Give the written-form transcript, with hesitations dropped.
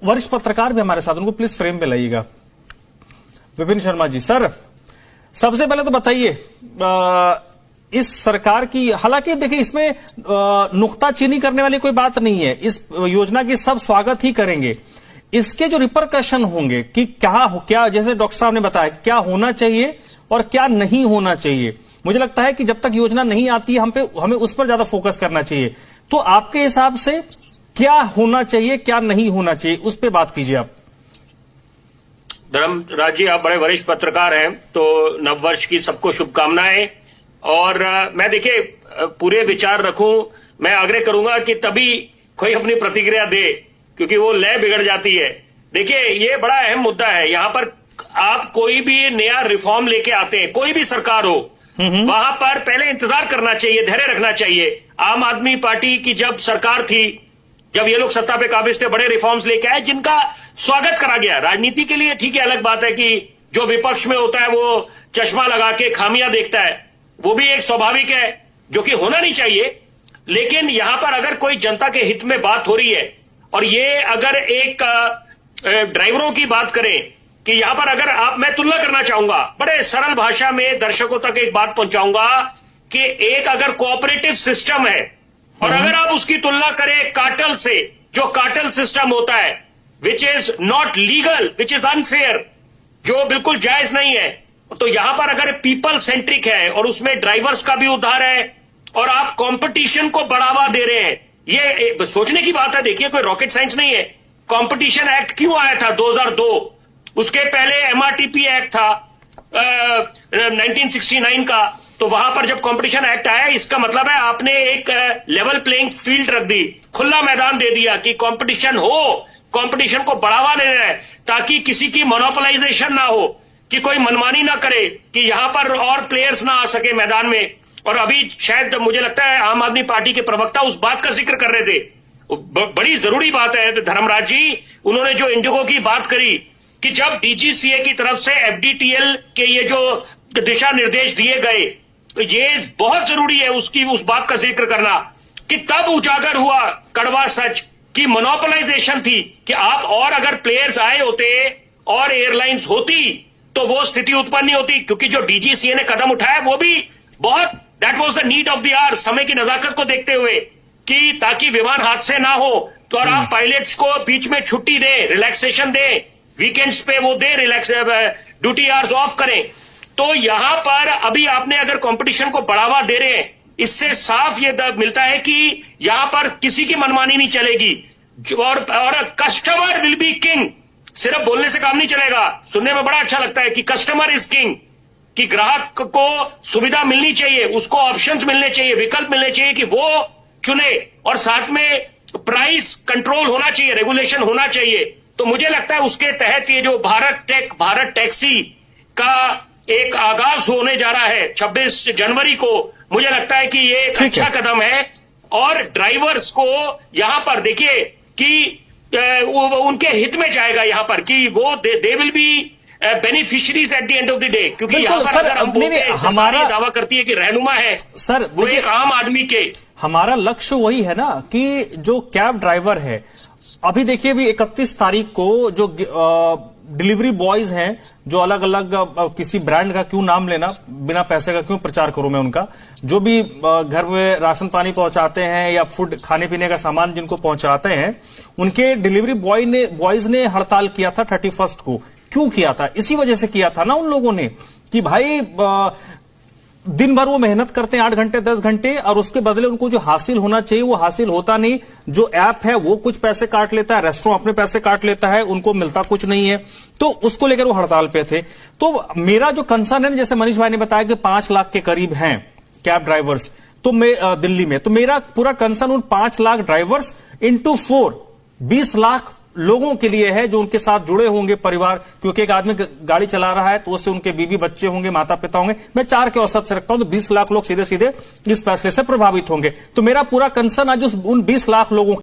वरिष्ठ पत्रकार भी हमारे साथ, उनको प्लीज फ्रेम में लाइएगा। विपिन शर्मा जी, सर सबसे पहले तो बताइए इस सरकार की, हालांकि देखिए इसमें नुक्ताचीनी करने वाली कोई बात नहीं है, इस योजना की सब स्वागत ही करेंगे। इसके जो रिपरकशन होंगे कि क्या जैसे डॉक्टर साहब ने बताया क्या होना चाहिए और क्या नहीं होना चाहिए, मुझे लगता है कि जब तक योजना नहीं आती है हमें उस पर ज्यादा फोकस करना चाहिए। तो आपके हिसाब से क्या होना चाहिए, क्या नहीं होना चाहिए, उस पर बात कीजिए आप। धर्मराज जी, आप बड़े वरिष्ठ पत्रकार हैं, तो नववर्ष की सबको शुभकामनाएं। और मैं देखिए पूरे विचार रखूं, मैं आग्रह करूंगा कि तभी कोई अपनी प्रतिक्रिया दे, क्योंकि वो लय बिगड़ जाती है। देखिए ये बड़ा अहम मुद्दा है। यहां पर आप कोई भी नया रिफॉर्म लेके आते हैं, कोई भी सरकार हो, वहां पर पहले इंतजार करना चाहिए, धैर्य रखना चाहिए। आम आदमी पार्टी की जब सरकार थी, जब ये लोग सत्ता पे काबिज थे, बड़े रिफॉर्म्स लेके आए जिनका स्वागत करा गया। राजनीति के लिए ठीक है, अलग बात है कि जो विपक्ष में होता है वो चश्मा लगा के खामियां देखता है, वो भी एक स्वाभाविक है जो कि होना नहीं चाहिए। लेकिन यहां पर अगर कोई जनता के हित में बात हो रही है, और ये अगर एक ड्राइवरों की बात करें कि यहां पर अगर मैं तुलना करना चाहूंगा, बड़े सरल भाषा में दर्शकों तक एक बात पहुंचाऊंगा कि एक अगर कोऑपरेटिव सिस्टम है और अगर आप उसकी तुलना करें कार्टेल से, जो कार्टेल सिस्टम होता है which is not legal, which is unfair, जो बिल्कुल जायज नहीं है, तो यहां पर अगर पीपल सेंट्रिक है और उसमें ड्राइवर्स का भी उद्धार है और आप कंपटीशन को बढ़ावा दे रहे हैं, ये सोचने की बात है। देखिए कोई रॉकेट साइंस नहीं है। कंपटीशन एक्ट क्यों आया था 2002, उसके पहले एमआरटीपी एक्ट था 1969 का। तो वहां पर जब कंपटीशन एक्ट आया, इसका मतलब है आपने एक लेवल प्लेइंग फील्ड रख दी, खुला मैदान दे दिया कि कंपटीशन हो, कंपटीशन को बढ़ावा दे रहे हैं ताकि किसी की मोनोपोलाइजेशन ना हो, कि कोई मनमानी ना करे, कि यहां पर और प्लेयर्स ना आ सके मैदान में। और अभी शायद मुझे लगता है आम आदमी पार्टी के प्रवक्ता उस बात का जिक्र कर रहे थे, बड़ी जरूरी बात है धर्मराज जी, उन्होंने जो इंडिगो की बात करी कि जब डीजीसीए की तरफ से एफडीटीएल के ये जो दिशा निर्देश दिए गए, तो ये बहुत जरूरी है उस बात का जिक्र करना कि तब उजागर हुआ कड़वा सच कि मोनोपोलाइजेशन थी, कि आप और अगर प्लेयर्स आए होते और एयरलाइंस होती तो वो स्थिति उत्पन्न नहीं होती। क्योंकि जो डीजीसीए ने कदम उठाया वो भी बहुत, that was the need of the hour, समय की नजाकत को देखते हुए, कि ताकि विमान हादसे ना हो, तो और आप पायलट्स को बीच में छुट्टी दें, रिलैक्सेशन दें, वीकेंड्स पे वो दे रिलैक्स, ड्यूटी आवर्स ऑफ करें। तो यहां पर अभी आपने अगर कंपटीशन को बढ़ावा दे रहे हैं, इससे साफ ये मिलता है कि यहां पर किसी की मनमानी नहीं चलेगी, और कस्टमर विल बी किंग। सिर्फ बोलने से काम नहीं चलेगा, सुनने में बड़ा अच्छा लगता है कि कस्टमर इज किंग, कि ग्राहक को सुविधा मिलनी चाहिए, उसको ऑप्शंस मिलने चाहिए, विकल्प मिलने चाहिए कि वो चुने, और साथ में प्राइस कंट्रोल होना चाहिए, रेगुलेशन होना चाहिए। तो मुझे लगता है उसके तहत ये जो भारत टैक्सी का एक आगाज होने जा रहा है 26 जनवरी को, मुझे लगता है कि ये एक अच्छा कदम है। और ड्राइवर्स को यहां पर देखिए कि उनके हित में जाएगा यहां पर, कि वो they will be beneficiaries at the end of the day. क्योंकि यहां पर अगर हम हमारा दावा करती है कि रहनुमा है सर, वो एक आम आदमी के, हमारा लक्ष्य वही है ना कि जो कैब ड्राइवर है, अभी देखिए भी 31 तारीख को जो डिलीवरी बॉयज हैं, जो अलग अलग किसी ब्रांड का क्यों नाम लेना, बिना पैसे का क्यों प्रचार करूं मैं उनका, जो भी घर में राशन पानी पहुंचाते हैं या फूड खाने पीने का सामान जिनको पहुंचाते हैं, उनके डिलीवरी बॉयज ने हड़ताल किया था 31 को। क्यों किया था? इसी वजह से किया था ना उन लोगों ने कि भाई दिन भर वो मेहनत करते हैं 8 घंटे 10 घंटे, और उसके बदले उनको जो हासिल होना चाहिए वो हासिल होता नहीं। जो ऐप है वो कुछ पैसे काट लेता है, रेस्टोरेंट अपने पैसे काट लेता है, उनको मिलता कुछ नहीं है, तो उसको लेकर वो हड़ताल पे थे। तो मेरा जो कंसर्न है, जैसे मनीष भाई ने बताया कि 5 लाख के करीब हैं कैब ड्राइवर्स तो दिल्ली में, तो मेरा पूरा कंसर्न उन 5 लाख ड्राइवर्स इंटू 4 20 लाख लोगों के लिए है जो उनके साथ जुड़े होंगे परिवार, क्योंकि एक आदमी गाड़ी चला रहा है तो उससे उनके बीवी बच्चे होंगे, माता पिता होंगे, मैं 4 के औसत से रखता हूं, तो 20 लाख लोग सीधे सीधे इस फैसले से प्रभावित होंगे। तो मेरा पूरा कंसर्न आज उन 20 लाख लोगों